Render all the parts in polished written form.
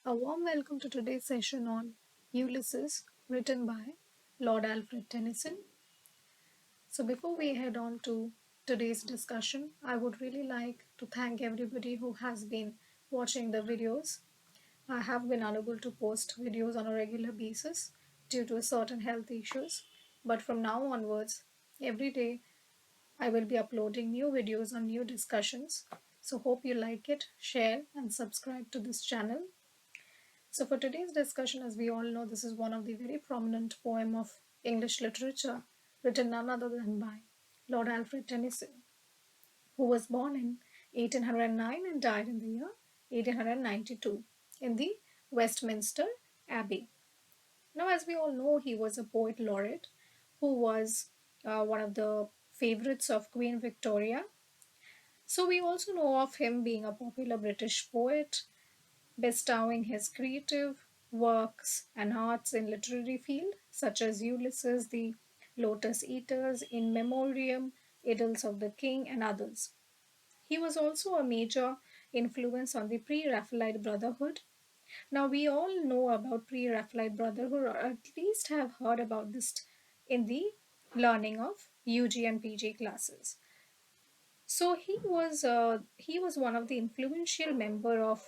A warm welcome to today's session on Ulysses, written by Lord Alfred Tennyson. So, before we head on to today's discussion, I would really like to thank everybody who has been watching the videos. I have been unable to post videos on a regular basis due to certain health issues, but from now onwards, every day I will be uploading new videos on new discussions. So, hope you like it, share, and subscribe to this channel. So for today's discussion, as we all know, this is one of the very prominent poem of English literature, written none other than by Lord Alfred Tennyson, who was born in 1809 and died in the year 1892 in the Westminster Abbey. Now, as we all know, he was a poet laureate who was one of the favorites of Queen Victoria. So we also know of him being a popular British poet, bestowing his creative works and arts in literary field such as Ulysses, the Lotus Eaters, In Memoriam, Idylls of the King, and others. He was also a major influence on the pre-Raphaelite Brotherhood. Now we all know about pre-Raphaelite Brotherhood, or at least have heard about this in the learning of UG and PG classes. So he was one of the influential member of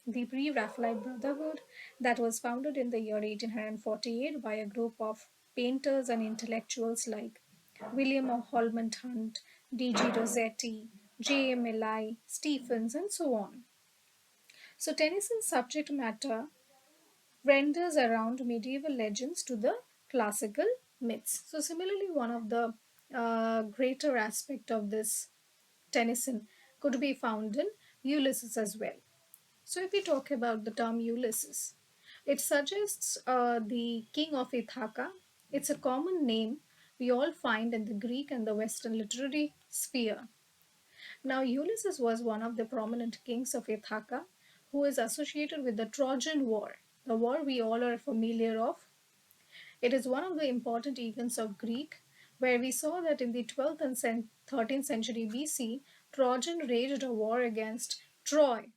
the Pre-Raphaelite Brotherhood that was founded in the year 1848 by a group of painters and intellectuals like William Holman Hunt, D.G. Rossetti, J.M. Ely, Stephens, and so on. So Tennyson's subject matter renders around medieval legends to the classical myths. So similarly, one of the greater aspect of this Tennyson could be found in Ulysses as well. So, if we talk about the term Ulysses, it suggests the king of Ithaca. It's a common name we all find in the Greek and the Western literary sphere. Now, Ulysses was one of the prominent kings of Ithaca who is associated with the Trojan War, the war we all are familiar of. It is one of the important events of Greek, where we saw that in the 12th and 13th century BC, Trojan waged a war against Troy.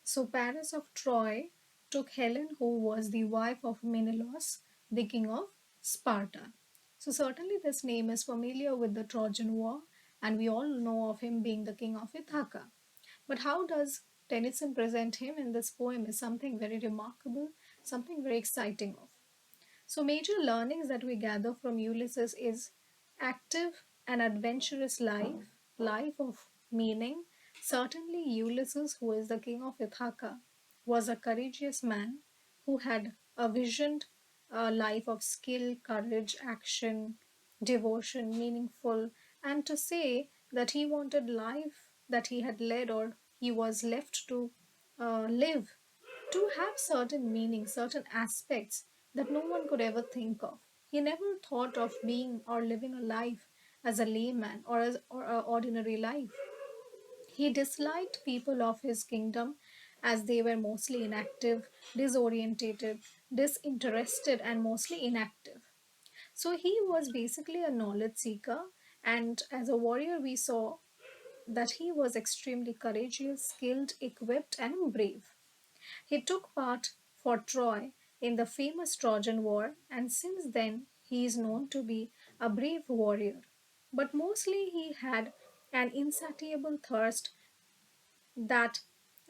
So Paris of Troy took Helen, who was the wife of Menelaus, the king of Sparta. So certainly this name is familiar with the Trojan War, and we all know of him being the king of Ithaca. But how does Tennyson present him in this poem is something very remarkable, something very exciting of. So, major learnings that we gather from Ulysses is active and adventurous life of meaning. Certainly, Ulysses, who is the king of Ithaca, was a courageous man who had a visioned life of skill, courage, action, devotion, meaningful, and to say that he wanted life that he had led or he was left to live to have certain meanings, certain aspects that no one could ever think of. He never thought of being or living a life as a layman or an ordinary life. He disliked people of his kingdom as they were mostly inactive, disorientated, disinterested, and mostly inactive. So he was basically a knowledge seeker, and as a warrior, we saw that he was extremely courageous, skilled, equipped, and brave. He took part for Troy in the famous Trojan War, and since then he is known to be a brave warrior. But mostly he had an insatiable thirst that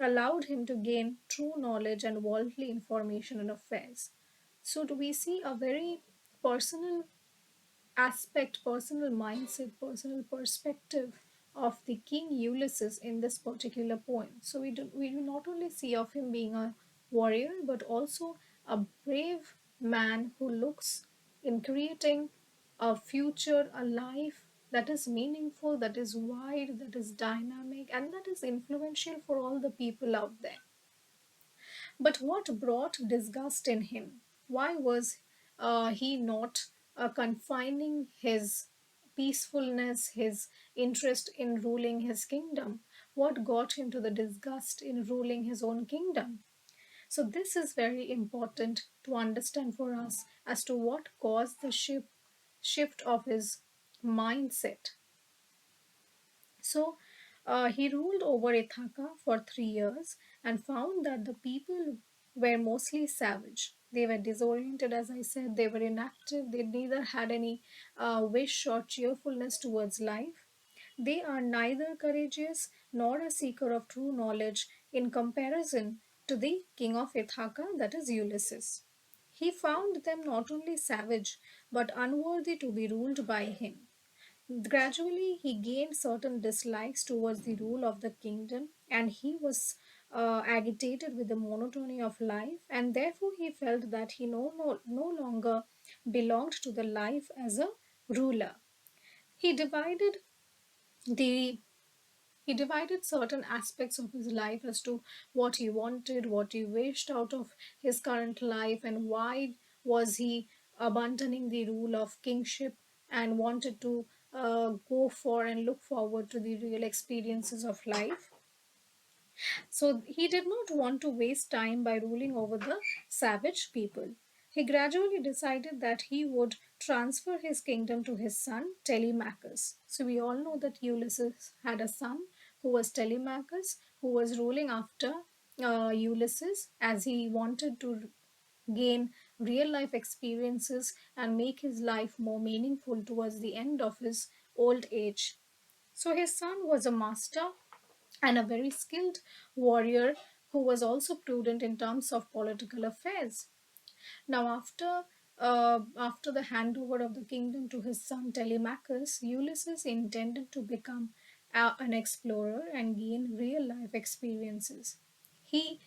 allowed him to gain true knowledge and worldly information in affairs. So, do we see a very personal aspect, personal mindset, personal perspective of the King Ulysses in this particular poem. So we do not only see of him being a warrior, but also a brave man who looks in creating a future, a life that is meaningful, that is wide, that is dynamic, and that is influential for all the people out there. But what brought disgust in him? Why was he not confining his peacefulness, his interest in ruling his kingdom? What got him to the disgust in ruling his own kingdom? So, this is very important to understand for us as to what caused the shift of his mindset. So he ruled over Ithaca for 3 years, and found that the people were mostly savage. They were disoriented, as I said, they were inactive, they neither had any wish or cheerfulness towards life. They are neither courageous nor a seeker of true knowledge in comparison to the king of Ithaca, that is Ulysses. He found them not only savage but unworthy to be ruled by him. Gradually, he gained certain dislikes towards the rule of the kingdom, and he was agitated with the monotony of life, and therefore he felt that he no longer belonged to the life as a ruler. He divided the he divided certain aspects of his life as to what he wanted, what he wished out of his current life, and why was he abandoning the rule of kingship and wanted to go for and look forward to the real experiences of life. So he did not want to waste time by ruling over the savage people. He gradually decided that he would transfer his kingdom to his son Telemachus. So we all know that Ulysses had a son who was Telemachus, who was ruling after Ulysses, as he wanted to gain real life experiences and make his life more meaningful towards the end of his old age. So his son was a master and a very skilled warrior who was also prudent in terms of political affairs. Now, after the handover of the kingdom to his son Telemachus, Ulysses intended to become an explorer and gain real life experiences. He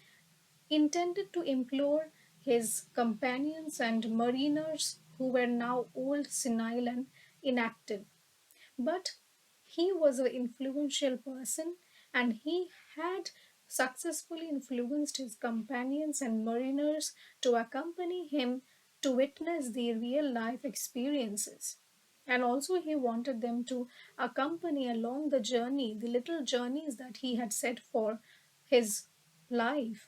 intended to implore his companions and mariners who were now old, senile, and inactive, but he was an influential person and he had successfully influenced his companions and mariners to accompany him to witness the real life experiences. And also, he wanted them to accompany along the journey, the little journeys that he had set for his life.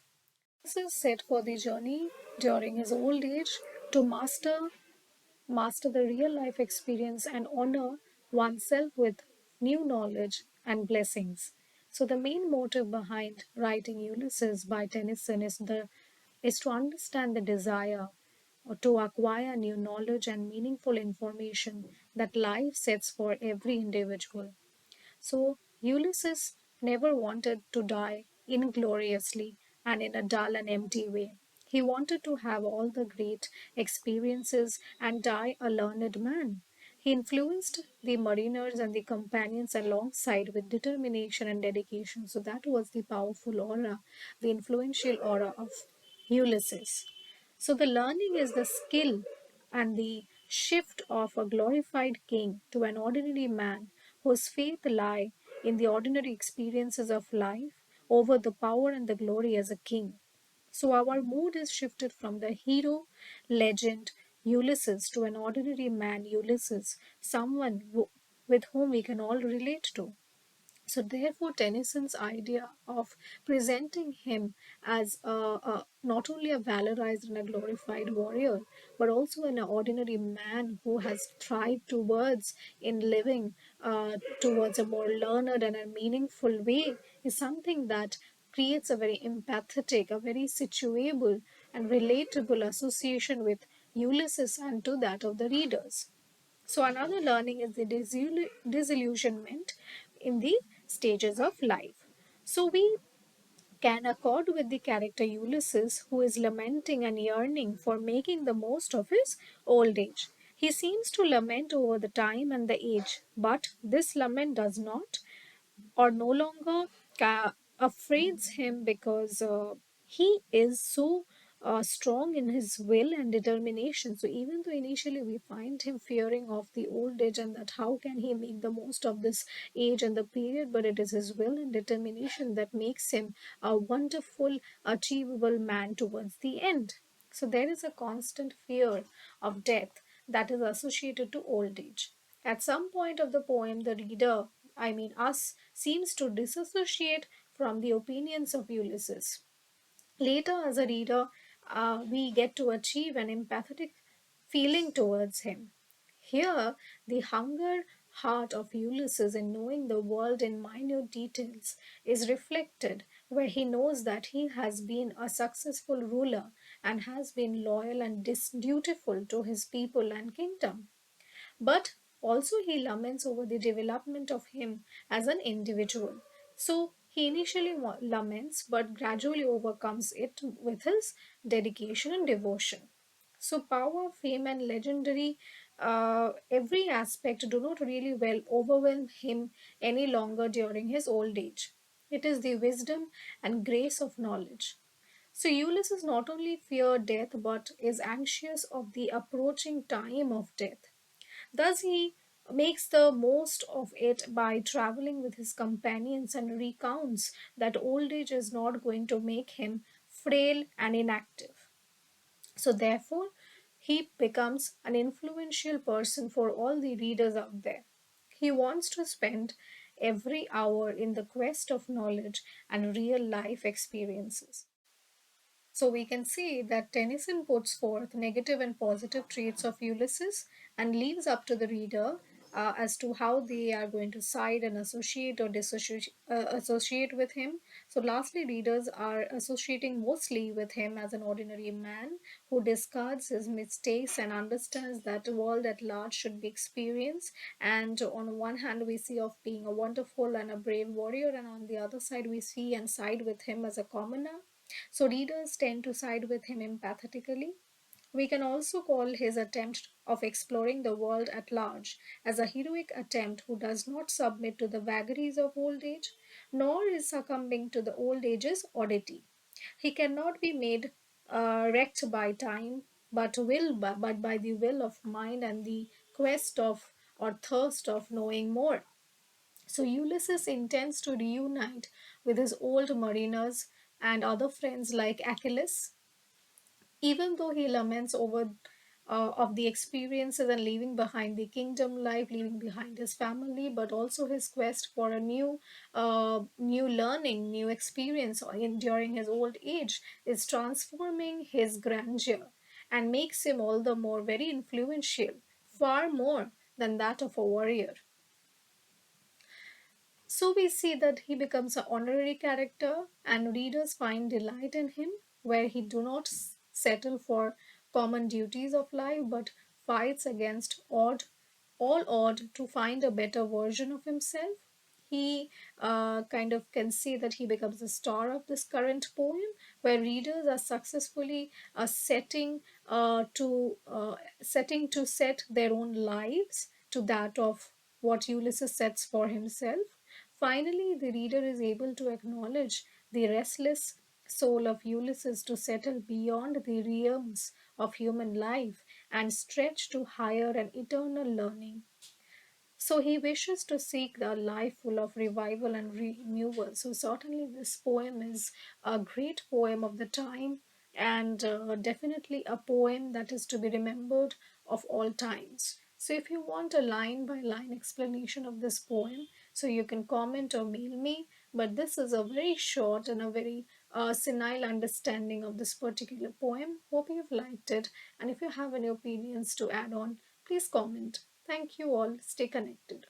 This is set for the journey during his old age to master the real life experience and honor oneself with new knowledge and blessings. So the main motive behind writing Ulysses by Tennyson is to understand the desire or to acquire new knowledge and meaningful information that life sets for every individual. So Ulysses never wanted to die ingloriously and in a dull and empty way. He wanted to have all the great experiences and die a learned man. He influenced the mariners and the companions alongside with determination and dedication. So that was the powerful aura, the influential aura of Ulysses. So the learning is the skill and the shift of a glorified king to an ordinary man whose faith lie in the ordinary experiences of life over the power and the glory as a king. So our mood is shifted from the hero, legend, Ulysses to an ordinary man, Ulysses, someone with whom we can all relate to. So, therefore, Tennyson's idea of presenting him as not only a valorized and a glorified warrior, but also an ordinary man who has thrived towards in living towards a more learned and a meaningful way is something that creates a very empathetic, a very situable and relatable association with Ulysses and to that of the readers. So, another learning is the disillusionment in the stages of life. So, we can accord with the character Ulysses, who is lamenting and yearning for making the most of his old age. He seems to lament over the time and the age, but this lament does not or no longer afraids him because he is so strong in his will and determination. So even though initially we find him fearing of the old age and that how can he make the most of this age and the period, but it is his will and determination that makes him a wonderful, achievable man towards the end. So there is a constant fear of death that is associated to old age. At some point of the poem, the reader, I mean us, seems to disassociate from the opinions of Ulysses. Later, as a reader, we get to achieve an empathetic feeling towards him. Here, the hunger heart of Ulysses in knowing the world in minute details is reflected where he knows that he has been a successful ruler and has been loyal and dutiful to his people and kingdom. But also he laments over the development of him as an individual. So he initially laments but gradually overcomes it with his dedication and devotion. So power, fame, and legendary, every aspect do not really well overwhelm him any longer during his old age. It is the wisdom and grace of knowledge. So Ulysses not only feared death but is anxious of the approaching time of death. Thus, he makes the most of it by traveling with his companions and recounts that old age is not going to make him frail and inactive. So, therefore, he becomes an influential person for all the readers out there. He wants to spend every hour in the quest of knowledge and real life experiences. So we can see that Tennyson puts forth negative and positive traits of Ulysses and leaves up to the reader as to how they are going to side and associate or dissociate associate with him. So lastly, readers are associating mostly with him as an ordinary man who discards his mistakes and understands that the world at large should be experienced. And on one hand, we see of being a wonderful and a brave warrior, and on the other side, we see and side with him as a commoner. So readers tend to side with him empathetically. We can also call his attempt of exploring the world at large as a heroic attempt who does not submit to the vagaries of old age, nor is succumbing to the old age's oddity. He cannot be made wrecked by time, but by the will of mind and the quest of or thirst of knowing more. So Ulysses intends to reunite with his old mariners and other friends like Achilles, even though he laments over of the experiences and leaving behind the kingdom life, leaving behind his family, but also his quest for a new learning, new experience during his old age is transforming his grandeur and makes him all the more very influential, far more than that of a warrior. So we see that he becomes an honorary character and readers find delight in him, where he do not settle for common duties of life but fights against all odd to find a better version of himself. He kind of can see that he becomes the star of this current poem, where readers are successfully setting to set their own lives to that of what Ulysses sets for himself. Finally, the reader is able to acknowledge the restless soul of Ulysses to settle beyond the realms of human life and stretch to higher and eternal learning. So he wishes to seek a life full of revival and renewal. So certainly this poem is a great poem of the time and definitely a poem that is to be remembered of all times. So if you want a line by line explanation of this poem, so you can comment or mail me. But this is a very short and a very senile understanding of this particular poem. Hope you've liked it. And if you have any opinions to add on, please comment. Thank you all. Stay connected.